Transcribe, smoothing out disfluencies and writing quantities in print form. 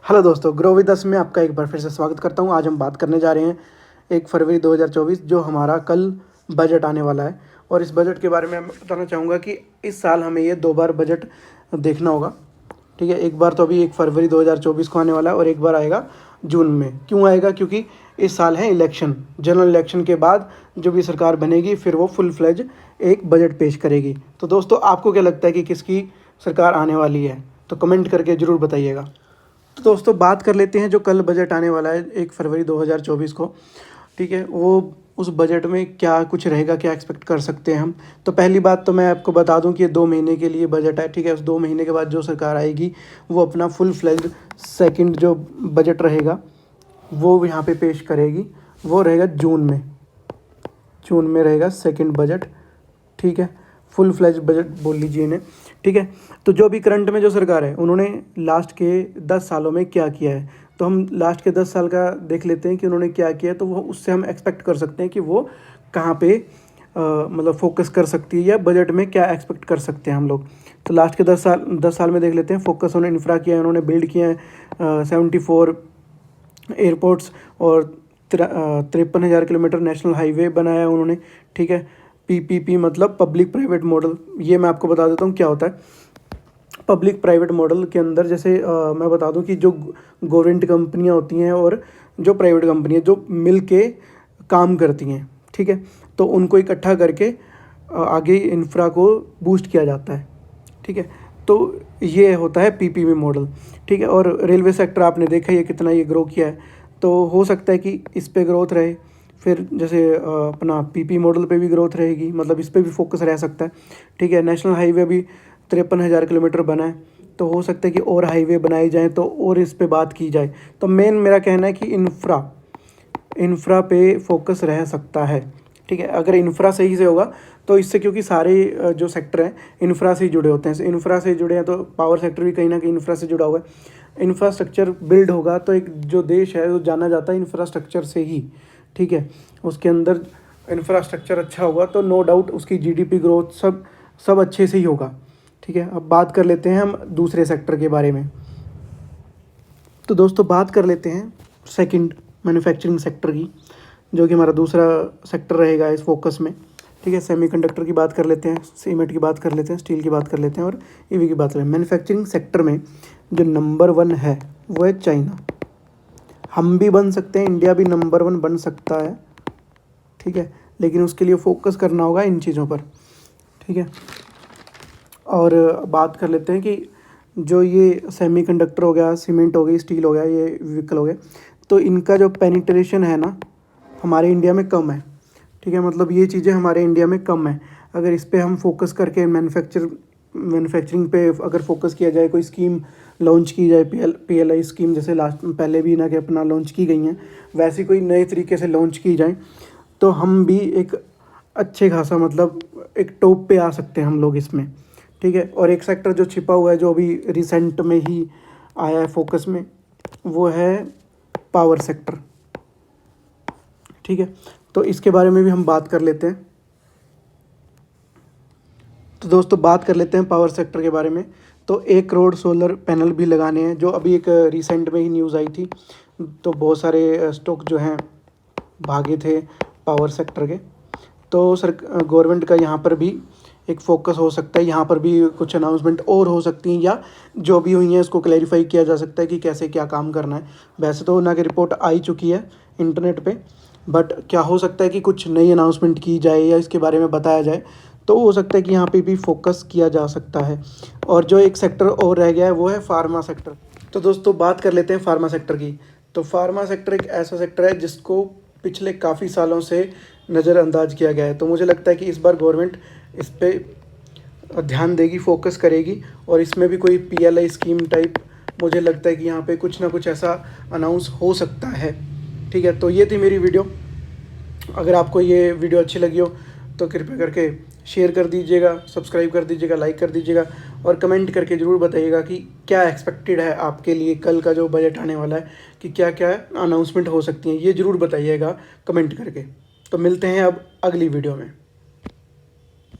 Hello दोस्तों, grow with us में आपका एक बार फिर से स्वागत करता हूं। आज हम बात करने जा रहे हैं 1 फरवरी 2024 जो हमारा कल बजट आने वाला है। और इस बजट के बारे में मैं बताना चाहूँगा कि इस साल हमें ये 2 बार बजट देखना होगा। ठीक है, एक बार तो अभी 1 फरवरी 2024 को आने वाला है और एक बार आएगा जून में। क्यों आएगा? क्योंकि इस साल है इलेक्शन। जनरल इलेक्शन के बाद जो भी सरकार बनेगी फिर वो फुल फ्लेज एक बजट पेश करेगी। तो दोस्तों, आपको क्या लगता है कि किसकी सरकार आने वाली है? तो कमेंट करके ज़रूर बताइएगा। तो दोस्तों, बात कर लेते हैं जो कल बजट आने वाला है 1 फरवरी 2024 को। ठीक है, वो उस बजट में क्या कुछ रहेगा, क्या एक्सपेक्ट कर सकते हैं हम। तो पहली बात तो मैं आपको बता दूं कि ये 2 महीने के लिए बजट है। ठीक है, उस 2 महीने के बाद जो सरकार आएगी वो अपना फुल फ्लेज्ड सेकंड जो बजट रहेगा वो यहाँ पे पेश करेगी। वो रहेगा जून में रहेगा सेकंड बजट। ठीक है, फुल फ्लेज बजट बोल लीजिए इन्हें। ठीक है, तो जो अभी करंट में जो सरकार है उन्होंने लास्ट के 10 सालों में क्या किया है, तो हम लास्ट के 10 साल का देख लेते हैं कि उन्होंने क्या किया है। तो वो उससे हम एक्सपेक्ट कर सकते हैं कि वो कहाँ पे मतलब फोकस कर सकती है या बजट में क्या एक्सपेक्ट कर सकते हैं हम लोग। तो लास्ट के 10 साल में देख लेते हैं। फोकस उन्होंने इंफ्रा किया है, उन्होंने बिल्ड किया है 74 एयरपोर्ट्स और 53,000 किलोमीटर नेशनल हाईवे बनाया है उन्होंने। ठीक है, पीपीपी मतलब पब्लिक प्राइवेट मॉडल। ये मैं आपको बता देता हूँ क्या होता है। पब्लिक प्राइवेट मॉडल के अंदर जैसे मैं बता दूं कि जो गवर्नमेंट कंपनियां होती हैं और जो प्राइवेट कंपनियां जो मिल के काम करती हैं, ठीक है, तो उनको इकट्ठा करके आगे इंफ्रा को बूस्ट किया जाता है। ठीक है, तो ये होता है पीपीपी मॉडल। ठीक है, और रेलवे सेक्टर आपने देखा ये कितना ये ग्रो किया है। तो हो सकता है कि इस पे ग्रोथ रहे। फिर जैसे अपना पीपी मॉडल पे भी ग्रोथ रहेगी, मतलब इस पे भी फोकस रह सकता है। ठीक है, नेशनल हाईवे भी 53,000 किलोमीटर बना है, तो हो सकता है कि और हाईवे बनाए जाएँ तो और इस पे बात की जाए। तो मेन मेरा कहना है कि इंफ्रा पे फोकस रह सकता है। ठीक है, अगर इंफ्रा सही से होगा तो इससे, क्योंकि सारे जो सेक्टर हैं इंफ्रा से ही जुड़े होते हैं। इंफ्रा से जुड़े हैं तो पावर सेक्टर भी कहीं ना कहीं इंफ्रा से जुड़ा हुआ है। इंफ्रास्ट्रक्चर बिल्ड होगा तो एक जो देश है वो जाना जाता है इंफ्रास्ट्रक्चर से ही। ठीक है, उसके अंदर इंफ्रास्ट्रक्चर अच्छा होगा तो नो डाउट उसकी जीडीपी ग्रोथ सब अच्छे से ही होगा। ठीक है, अब बात कर लेते हैं हम दूसरे सेक्टर के बारे में। तो दोस्तों, बात कर लेते हैं सेकंड मैन्युफैक्चरिंग सेक्टर की, जो कि हमारा दूसरा सेक्टर रहेगा इस फोकस में। ठीक है, सेमीकंडक्टर की बात कर लेते हैं, सीमेंट की बात कर लेते हैं, स्टील की बात कर लेते हैं और ईवी की बात करें। मैन्युफैक्चरिंग सेक्टर में जो नंबर 1 है वो है चाइना। हम भी बन सकते हैं, इंडिया भी नंबर 1 बन सकता है। ठीक है, लेकिन उसके लिए फोकस करना होगा इन चीज़ों पर। ठीक है, और बात कर लेते हैं कि जो ये सेमीकंडक्टर हो गया, सीमेंट हो गई, स्टील हो गया, ये व्हीकल हो गए, तो इनका जो पेनिट्रेशन है ना हमारे इंडिया में कम है। ठीक है, मतलब ये चीज़ें हमारे इंडिया में कम है। अगर इस पे हम फोकस करके मैन्युफैक्चरिंग पे अगर फोकस किया जाए, कोई स्कीम लॉन्च की जाए, पीएलआई स्कीम जैसे लास्ट पहले भी ना कि अपना लॉन्च की गई हैं, वैसी कोई नए तरीके से लॉन्च की जाए तो हम भी एक अच्छे खासा मतलब एक टॉप पे आ सकते हैं हम लोग इसमें। ठीक है, और एक सेक्टर जो छिपा हुआ है जो अभी रिसेंट में ही आया है फोकस में, वो है पावर सेक्टर। ठीक है, तो इसके बारे में भी हम बात कर लेते हैं। तो दोस्तों, बात कर लेते हैं पावर सेक्टर के बारे में। तो 1 करोड़ सोलर पैनल भी लगाने हैं, जो अभी एक रिसेंट में ही न्यूज़ आई थी। तो बहुत सारे स्टॉक जो हैं भागे थे पावर सेक्टर के। तो गवर्नमेंट का यहाँ पर भी एक फोकस हो सकता है, यहाँ पर भी कुछ अनाउंसमेंट और हो सकती हैं, या जो भी हुई हैं उसको क्लैरिफाई किया जा सकता है कि कैसे क्या काम करना है। वैसे तो ना कि रिपोर्ट आई चुकी है इंटरनेट पे, बट क्या हो सकता है कि कुछ नई अनाउंसमेंट की जाए या इसके बारे में बताया जाए, तो हो सकता है कि यहाँ पे भी फोकस किया जा सकता है। और जो एक सेक्टर और रह गया है वो है फार्मा सेक्टर। तो दोस्तों, बात कर लेते हैं फार्मा सेक्टर की। तो फार्मा सेक्टर एक ऐसा सेक्टर है जिसको पिछले काफ़ी सालों से नज़रअंदाज किया गया है। तो मुझे लगता है कि इस बार गवर्नमेंट इस पे ध्यान देगी, फोकस करेगी, और इसमें भी कोई पीएलआई स्कीम टाइप मुझे लगता है कि यहाँ पे कुछ ना कुछ ऐसा अनाउंस हो सकता है। ठीक है, तो ये थी मेरी वीडियो। अगर आपको ये वीडियो अच्छी लगी हो तो कृपया करके शेयर कर दीजिएगा, सब्सक्राइब कर दीजिएगा, लाइक कर दीजिएगा और कमेंट करके ज़रूर बताइएगा कि क्या एक्सपेक्टेड है आपके लिए कल का जो बजट आने वाला है, कि क्या क्या अनाउंसमेंट हो सकती हैं। ये ज़रूर बताइएगा कमेंट करके। तो मिलते हैं अब अगली वीडियो में।